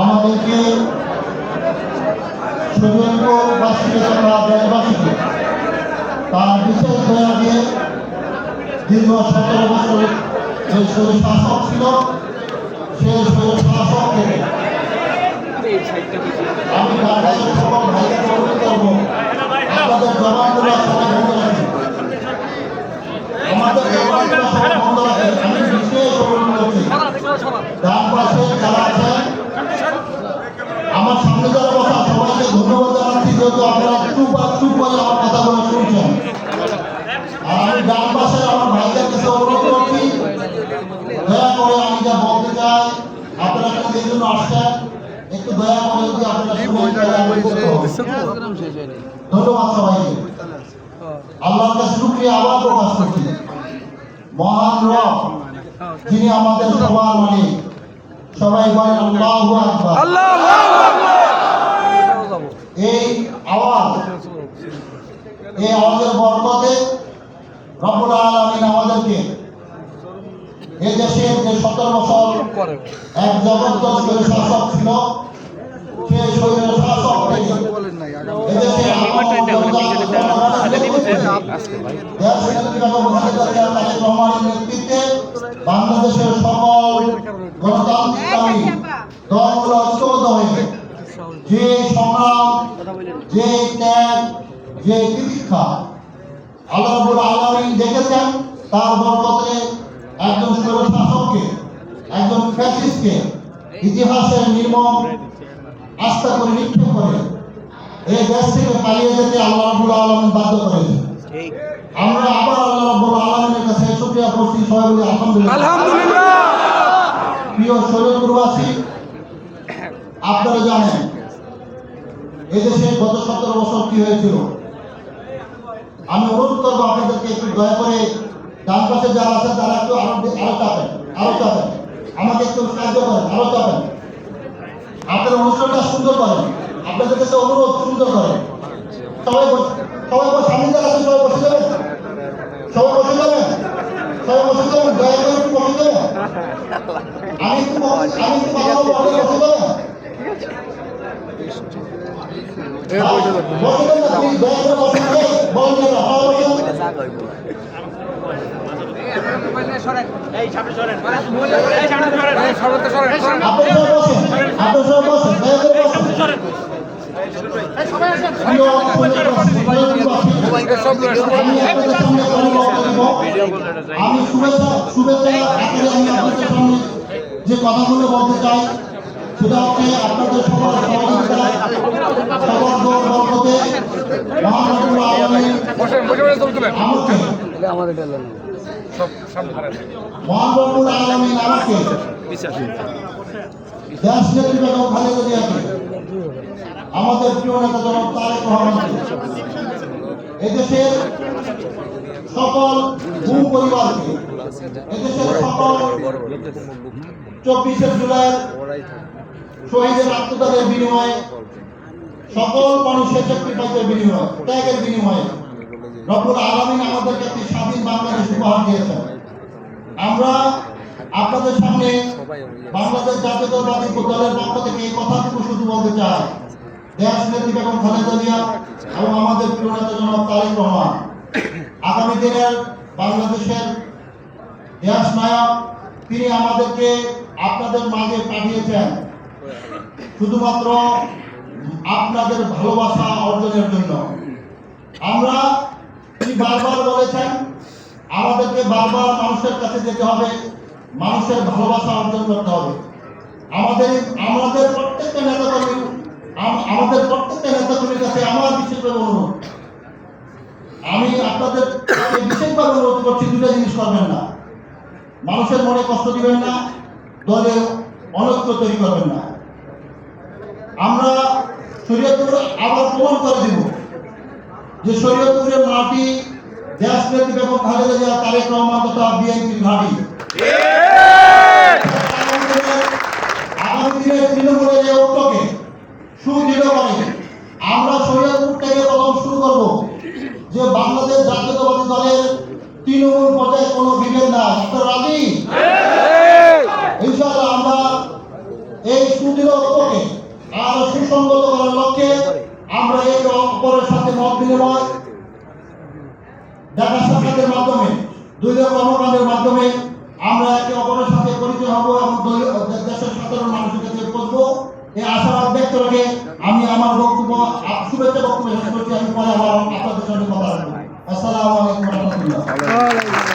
আমাদেরকে সুদূরবাসীকে তথা দেশবাসীকে তার বিশেষ দয়া দিয়ে দীর্ঘ 17 বছর যে শরীর শাসক ছিল সেই শরীর শাসককে আমি বাংলাদেশের সকল ভাইকে অনুরোধ করবো আপনাদের জবানগুলো সবাই বন্ধ রাখেন, আমাদের জবানগুলো সবাই বন্ধ রাখেন। আমি বিশেষ অনুরোধ করছি ডান পাশে যারা আছেন আমার সামনে যারা বসা সবাইকে ধন্যবাদ জানাচ্ছি, যেহেতু আপনারা চুপ করে আমার কথাগুলো শুনছেন। আর আমি ডান পাশে আমার ভাইদের কাছে অনুরোধ করছি দয়া করে আমি যা বলতে চাই আপনারা কিন্তু এই জন্য আসছেন, একটু দয়া করে যদি আপনারা শুনেন। ধন্যবাদ সবাইকে, আল্লাহর কাছে শুকরিয়া আবার প্রকাশ করছি। মহান রব যিনি আমাদের সবার মালিক, সবাই বলেন আল্লাহু আকবার। আল্লাহু আকবার। এই আওয়াজের বরকতে রব্বুল আলামিন আমাদেরকে এই দেশের যে 17 বছর এক জবরদস্ত শাসক ছিল সেই শরীরের শাসক থেকে এদেশে নেতৃত্বে বাংলাদেশের সকল গণতান্ত্রিক দলগুলো ঐক্যবদ্ধ হয়েছে। যে সংগ্রাম, যে ত্যাগ, যে তিতিক্ষা আল্লাহ রাব্বুল আলামিন দেখেছেন, তার বরকতে একজন স্বৈরশাসককে, একজন ফ্যাসিস্টকে ইতিহাসের নির্মম আস্থা করে নিক্ষেপ করে এই দেশ থেকে পালিয়ে যেতে আল্লাহ রাব্বুল আলামিন বাধ্য করেছেন। আমরা আবার আল্লাহ রাব্বুল আলামিনের কাছে শুকরিয়া করছি, সবাই বলি আলহামদুলিল্লাহ। প্রিয় শরীয়তপুরবাসী, আপনারা জানেন এদেশে গত 17 বছর কি হয়েছিল। আমি অনুরোধ করবো আপনাদেরকে একটু দয়া করে ডান পাশে যারা আছেন তারা একটু আরো চাপেন, আমাকে একটু সাহায্য করেন, আরো চাপেন, আপনার অনুষ্ঠানটা সুন্দর করেন, আপনাদের কাছে অনুরোধ সুন্দর করেন। সবাই সামনে যারা আছেন সবাই বসে যাবেন, দয়া করে একটু বসে যাবেন। আমি একটু কথা বলবো, আপনারা বসে যাবেন। আমি শুভেচ্ছা যে কথাগুলো বলতে চাই সেটা হচ্ছে আপনাদের সবার সহযোগিতায় সবার বরকতে মহান রব্বুল আলামিন আমাকে দেশ নেত্রী বেগম খালেদা জিয়াকে, আমাদের প্রিয় নেতা জনাব তারেক রহমানকে, এদেশের সকল ভূ পরিবারকে, এদেশের সকল 24শে জুলাই শহীদের আত্মত্যাগের বিনিময়ে, সকল মানুষের স্যাক্রিফাইসের বিনিময়ে, ত্যাগের বিনিময়ে রব্বুল আলামিন আমাদেরকে একটি স্বাধীন বাংলাদেশ উপহার দিয়েছেন। আমরা আপনাদের সামনে বাংলাদেশ জাতীয়তাবাদী দলের পক্ষ থেকে এই কথাটুকু শুধু বলতে চাই, দেশ নেত্রী বেগম খালেদা জিয়া এবং আমাদের প্রিয় নেতা জনাব তারেক রহমান আগামী দিনের বাংলাদেশের দেশ নায়ক, তিনি আমাদেরকে আপনাদের মাঝে পাঠিয়েছেন শুধুমাত্র আপনাদের ভালোবাসা অর্জনের জন্য। আমরা তিনি বারবার বলেছেন আমাদেরকে বারবার মানুষের কাছে যেতে হবে, মানুষের ভালোবাসা অর্জন করতে হবে। আমাদের প্রত্যেকটা নেতাকর্মীর কাছে আমার বিশেষভাবে অনুরোধ, আমি আপনাদের বিশেষভাবে অনুরোধ করছি, দুটো জিনিস করবেন না। মানুষের মনে কষ্ট দিবেন না, দলে অনৈক্য তৈরি করবেন না। আমরা শরীয়তপুর আবার প্রমাণ করে দিব যে শরীয়তপুরের মাটি দেশ নেত্রী বেগম খালেদা জিয়া, তারেক রহমান তথা বিএনপির ঘাঁটি। আগামী দিনে তৃণমূলের এই ঐক্যকে সুদৃঢ় করে আমরা শরীয়তপুর থেকে প্রথম শুরু করব যে বাংলাদেশ জাতীয়তাবাদী দলের তৃণমূল পর্যায়ে কোনো বিভেদ না। আপনারা রাজি? ইনশাআল্লাহ আমরা এই সুদৃঢ় ঐক্যকে আরো সুসংগত করার লক্ষ্যে আমরা একে অপরের সাথে মত বিনিময়, দেখা সাক্ষাতের মাধ্যমে, দলীয় কর্মকাণ্ডের মাধ্যমে আমরা একে অপরের সাথে পরিচয় হব এবং দেশের সাধারণ মানুষের কাছে পৌঁছবো। এই আশাবাদ ব্যক্ত রেখে আমি আমার বক্তব্য শুভেচ্ছা বক্তব্য শেষ করছি। আমি পরে আবার আপনাদের সঙ্গে কথা বলবো। আসসালামু আলাইকুম ওয়া রাহমাতুল্লাহ।